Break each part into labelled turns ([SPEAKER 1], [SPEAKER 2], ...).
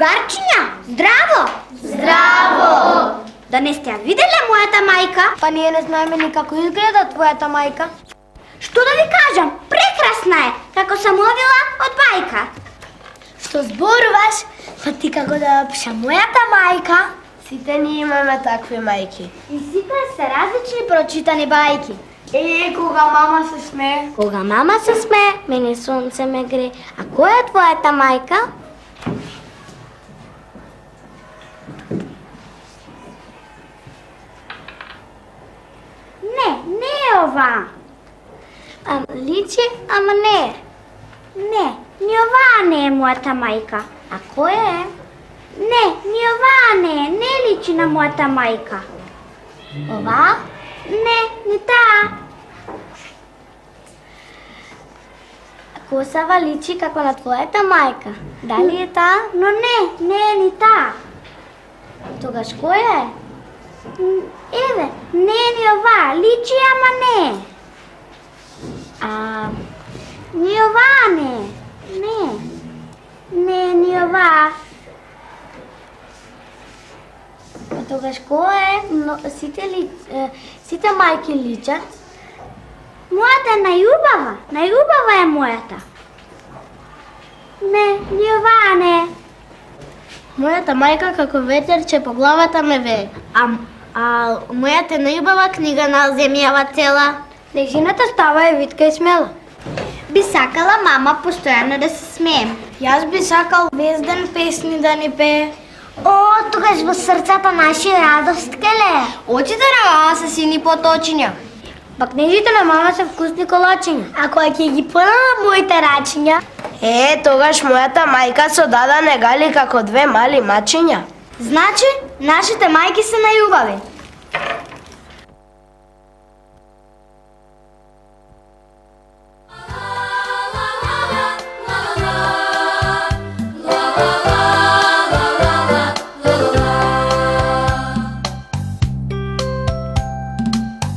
[SPEAKER 1] Другарчиња, здраво!
[SPEAKER 2] Здраво!
[SPEAKER 1] Да не сте ја виделе мојата мајка?
[SPEAKER 2] Па ние не знаеме ни како изгледа твојата мајка.
[SPEAKER 1] Што да ви кажам, прекрасна е, како сам одила од бајка.
[SPEAKER 2] Што зборуваш? Па ти како да опиша мојата мајка? Сите ние имаме такви мајки.
[SPEAKER 1] И сите се различни прочитани бајки.
[SPEAKER 2] Кога мама се смее?
[SPEAKER 1] Кога мама се смее, мене сонце ме гре. А која е твојата мајка? Не е ова.
[SPEAKER 2] Личи, ама не е.
[SPEAKER 1] Не, ни оваа не е мојата мајка.
[SPEAKER 2] А која е?
[SPEAKER 1] Не, ни оваа не личи на мојата мајка.
[SPEAKER 2] Ова?
[SPEAKER 1] Не, ни таа.
[SPEAKER 2] Косава личи како на твојата мајка. Дали е таа?
[SPEAKER 1] Но не е ни таа.
[SPEAKER 2] Тогаш која е?
[SPEAKER 1] Еве, не е ни оваа, личи, ама не е. Ни оваа не е. Не е ни оваа.
[SPEAKER 2] Тогаш која е? Сите мајки личат.
[SPEAKER 1] Мојата е најубава е мојата. Не, ни оваа не е.
[SPEAKER 2] Мојата мајка како ветерче по главата ме вее. А мојата е најубава книга на земјава цела. Нежината става е витка и смела.
[SPEAKER 1] Би сакала мама постојано да се смеем.
[SPEAKER 2] Јас би сакал весь ден песни да ни пее.
[SPEAKER 1] Тогаш во срцата наши радост келе.
[SPEAKER 2] Очите на мама се сини поточиња. Па книжите на мама се вкусни колачиња. А кога ќе ги понала моите рачиња?
[SPEAKER 3] Тогаш мојата мајка со дада не гали како две мали мачиња.
[SPEAKER 2] Значи, нашите мајки се најубави.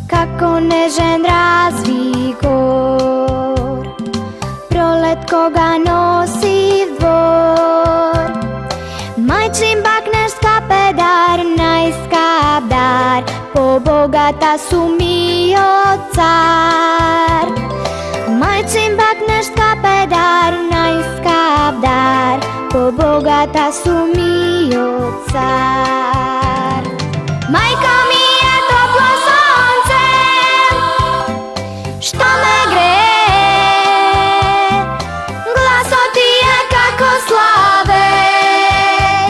[SPEAKER 4] Како нежен развигор, пролет кога носи в двор, мајчин бакнеш скапедар, најскап дар, побогата сумиот цар. Мајчин бакнеш скапедар, најскап дар, побогата сумиот цар. Мајка ми е топло сонце, што ме грее, гласот ти е како славеј,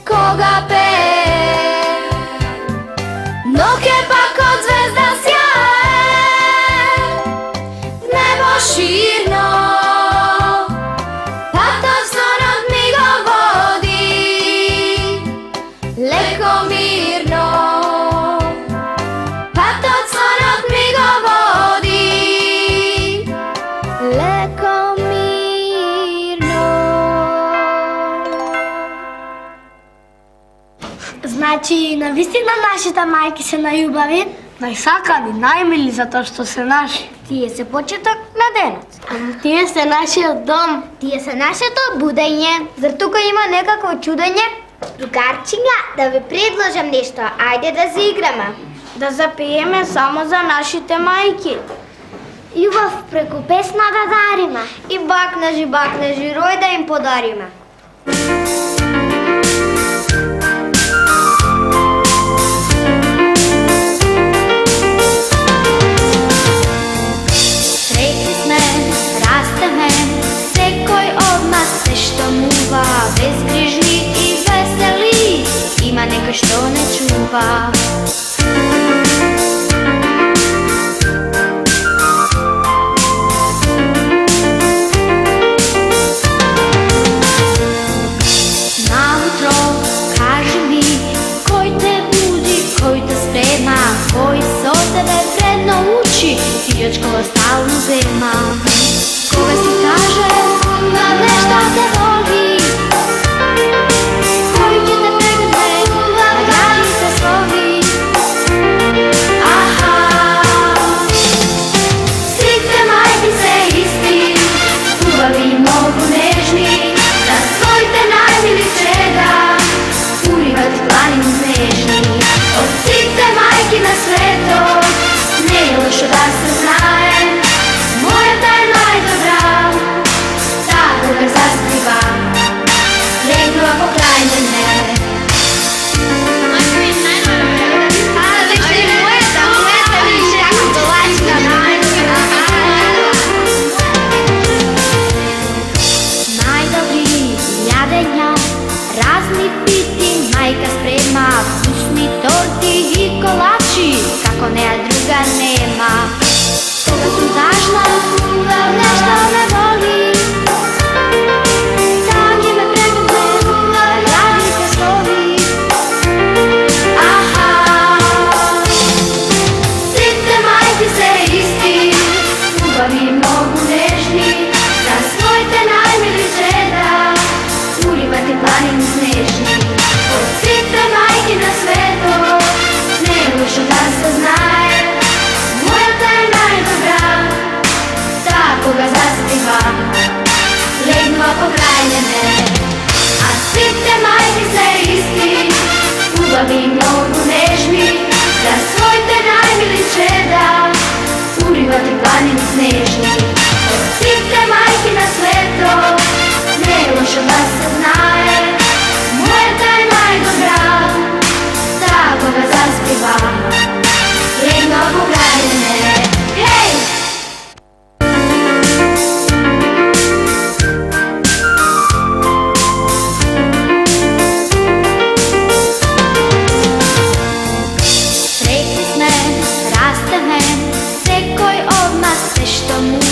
[SPEAKER 4] кога пее, ног е пак од звезда сјае, небо ширно, патот сонот ми го води, леко мирно, патот сонот ми го води, леко мирно.
[SPEAKER 2] Значи, навистина нашите мајки се најубави, најсакани, најмили затоа што се наши. Тие се почеток на денот. Ама тие се нашиот дом.
[SPEAKER 1] Тие се нашето будење.
[SPEAKER 2] Зар тука има некакво чудење?
[SPEAKER 1] Другарчиња, да ви предложам нешто. Ајде да се играме.
[SPEAKER 2] Да запееме само за нашите мајки.
[SPEAKER 1] Љубов преку песна да дариме.
[SPEAKER 2] И бакнежи, рој да им подариме.
[SPEAKER 4] Среќни сме, растеме, секој од нас се штомува, безгрижни и весели, има некој што не чува. Наутро, кажи ми, кој те буди, кој те спрема, кој со тебе вредно учи, сијачкова стално зема. Кога си каже, на нешто те воли, кој ќе те прегне, на гради се слови. Аха, сите мајки се исти, убави и многу нежни, за своите најмили чели.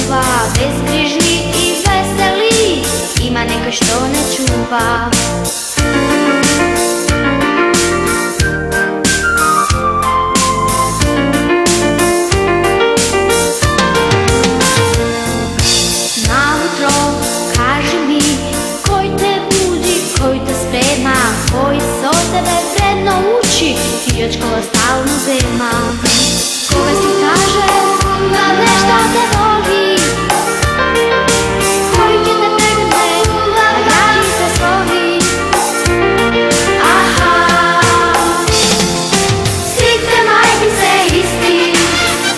[SPEAKER 4] љубова, безгрижни и весели, има некој што не чува. Наутро кажи ми, кој те буди, кој те спрема, кој со тебе вредно учи, сијачкова стално зема. Кога си каже да нешто те воли, кој ќе те прегне, да гради се своји. Аха, сите мајки се исти,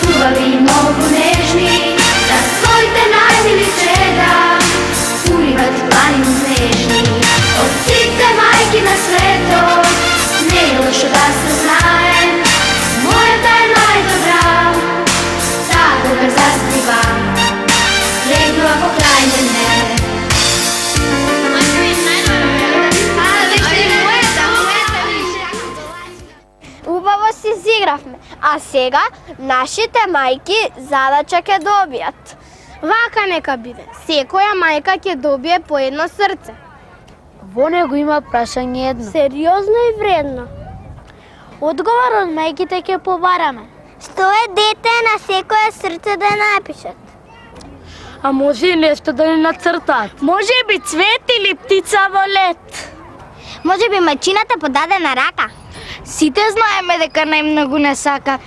[SPEAKER 4] убави и многу нежни, за своите најмили чеда уриват планину снежни. Од сите мајки на светот не е лошо да се знае, мојата е најдобра, таа кога заспива, легнува покрај мене.
[SPEAKER 1] Убаво си изигравме, а сега нашите мајки задача ќе добијат.
[SPEAKER 2] Вака нека биде. Секоја мајка ќе добие по едно срце. Во него има прашање едно.
[SPEAKER 1] Сериозно и вредно.
[SPEAKER 2] Одговор од мајките ќе побараме.
[SPEAKER 1] Што е дете на секоја срце да напишат?
[SPEAKER 2] А може и нешто да ни нацртаат. Може би цвет или птица во лет.
[SPEAKER 1] Може би мајчината подадена рака.
[SPEAKER 2] Сите знаеме дека најмногу не сака.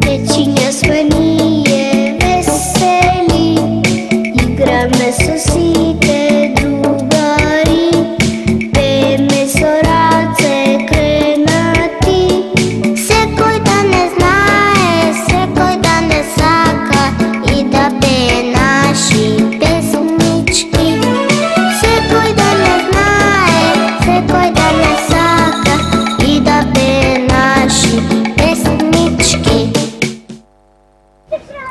[SPEAKER 1] Дечиња сме ние весели, играме со сите другари, пееме со раце кренати. Секој да не знае, секој да не сака и да пее наши песнички. Секој да не знае, секој да не сака и да пее наши песнички.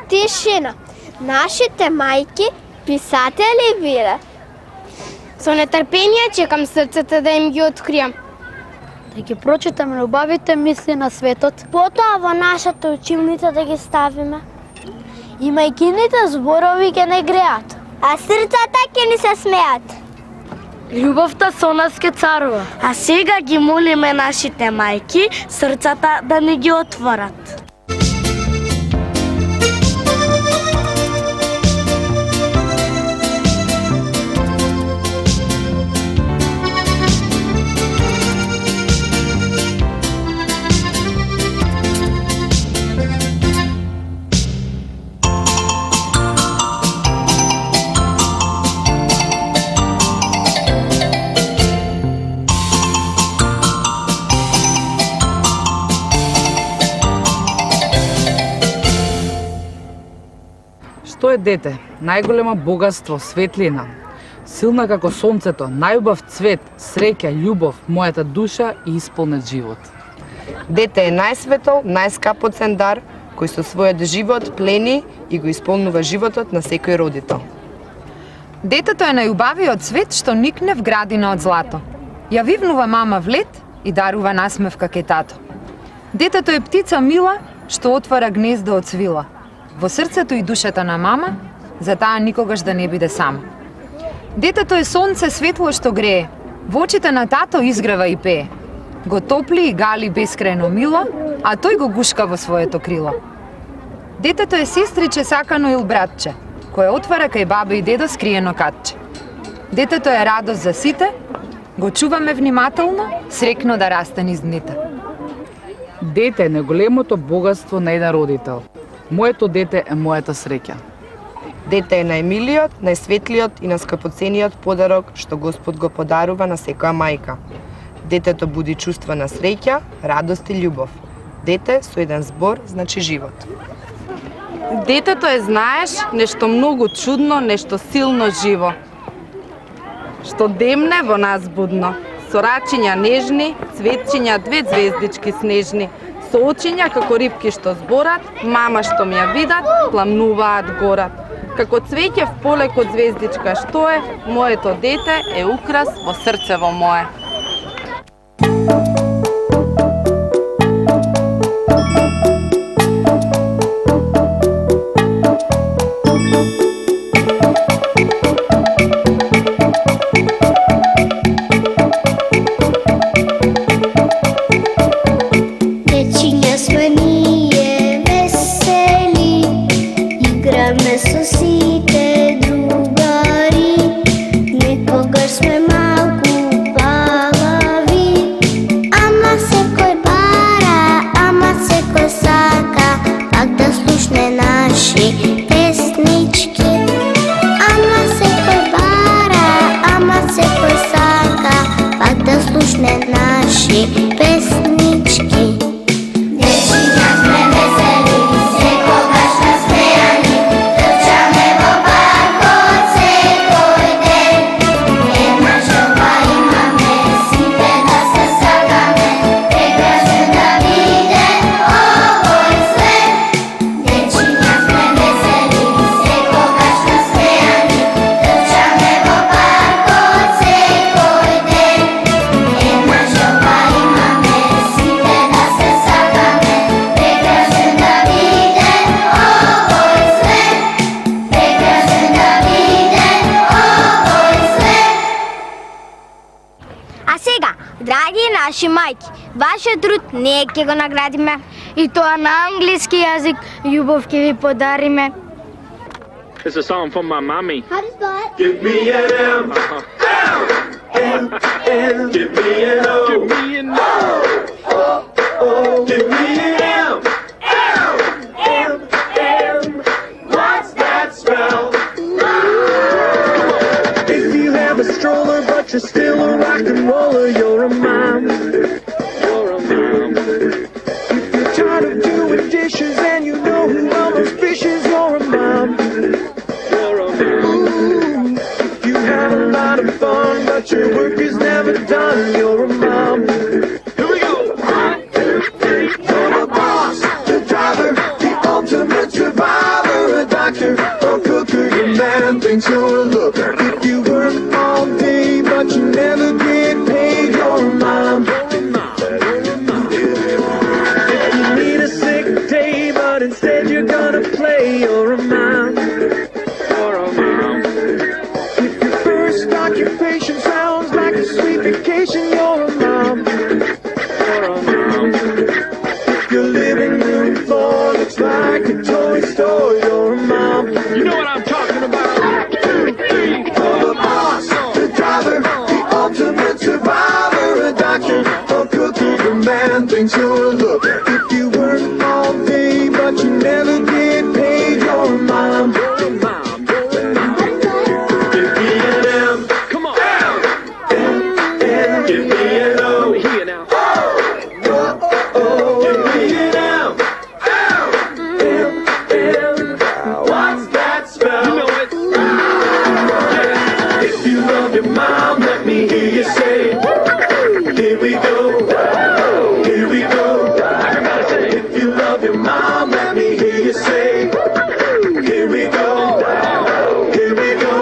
[SPEAKER 1] Тишина. Нашите мајки писатели биле.
[SPEAKER 2] Со нетрпение чекам срцата да им ги откријам. Да ги прочитаме убавите мисли на светот.
[SPEAKER 1] Потоа во нашата училница да ги ставиме.
[SPEAKER 2] И мајкините зборови ќе не греат.
[SPEAKER 1] А срцата ќе ни се смеат.
[SPEAKER 2] Љубовта со нас ке царува. А сега ги молиме нашите мајки срцата да ни ги отворат.
[SPEAKER 5] Што е дете? Најголема богатство, светлина. Силна како сонцето, најубав цвет, среќа, љубов, мојата душа и исполнет живот.
[SPEAKER 3] Дете е најсветол, најскапоцен дар, кој со својот живот плени и го исполнува животот на секој родител.
[SPEAKER 6] Детето е најубавиот цвет што никне в градина од злато. Ја вивнува мама в лед и дарува насмевка кај тато. Детето е птица мила што отвара гнездо од свила. Во срцето и душата на мама, за таа никогаш да не биде сама. Детето е сонце светло што грее, во очите на тато изгрева и пее. Го топли и гали бескрајно мило, а тој го гушка во своето крило. Детето е сестриче сакано или братче, кое отвара кај баба и дедо скриено катче. Детето е радост за сите, го чуваме внимателно, срекно да расте низ дните.
[SPEAKER 5] Дете е најголемото богатство на еден родител. Моето дете е мојата среќа.
[SPEAKER 3] Дете е најмилиот, најсветлиот и најскапоцениот подарок што Господ го подарува на секоја мајка. Детето буди чувства на среќа, радост и љубов. Дете со еден збор значи живот.
[SPEAKER 7] Детето е, знаеш, нешто многу чудно, нешто силно живо, што демне во нас будно. Со рачиња нежни, цветчиња две звездички снежни, со очиња како рибки што зборат, мама што ми ја видат, пламнуваат горат. Како цвеќе в поле код звездичка, што е? Моето дете е украс во срцево мое.
[SPEAKER 2] Наши мајки, вашиот труд ние ќе го наградиме. И тоа на англиски јазик, љубов ќе ви подариме.
[SPEAKER 8] It's a song from my mommy.
[SPEAKER 1] How do you spell it?
[SPEAKER 9] Give me an M, N, N, give me an O,
[SPEAKER 8] Give me an
[SPEAKER 9] O, O, give me an M, M, M, what's that spell? If you have a stroller but you're still a rock and roller, you're a mom. You're a mom. If you're tired of doing dishes and you know who almost fishes, you're a mom. You're a mom. If you have a lot of fun but your work is never done, you're a mom. Here we go. 1, 2, 3. You're the boss, the driver, the ultimate survivor, a doctor, a cooker, your man thinks you're a looker. If you work all day but you never get paid, you're a mom. If you need a sick day but instead you're gonna play, you're a mom. You're a mom. If your first occupation sounds like a sweet vacation, you're a mom. You're a mom. If your living room floor looks like a toy store, you're a mom.
[SPEAKER 8] You know what I'm talking about.
[SPEAKER 9] 1, 2, 3. You're the boss, the driver, the ultimate survivor, a doctor, a cooker, the man thinks you're a looker. If you work all day but you never get paid, you're a mom.
[SPEAKER 8] You're a mom.
[SPEAKER 9] Give me an M,
[SPEAKER 8] Come on.
[SPEAKER 9] N, N, give me an O,
[SPEAKER 8] Here now.
[SPEAKER 9] O, give me an M, M, M, what's that spell?
[SPEAKER 8] You know it.
[SPEAKER 9] If you love your mom, let me hear you say, here we go, here we go.
[SPEAKER 8] Everybody say it.
[SPEAKER 9] If you love your mom, let me hear you say, here we go, here we go.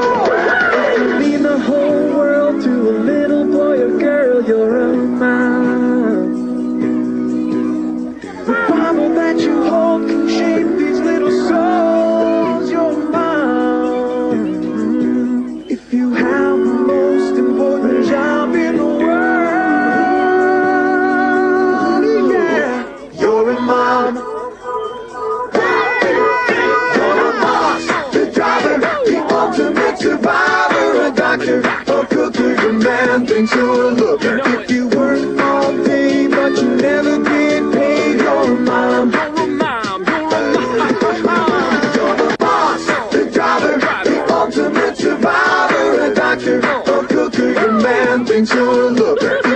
[SPEAKER 9] You mean the whole world to a little boy or girl, you're a mom. The Bible that you hold can shape these little souls, you're a mom. If you have the most important job in the world, yeah, you're a mom. You're the boss, the driver, the ultimate survivor, a doctor, a cooker, your man thinks you're a looker. If you work all day but you never get paid, you're a mom.
[SPEAKER 8] You're a mom. You're a mom.
[SPEAKER 9] You're the boss, the driver, the ultimate survivor, a doctor, a cooker, your man thinks you're a looker.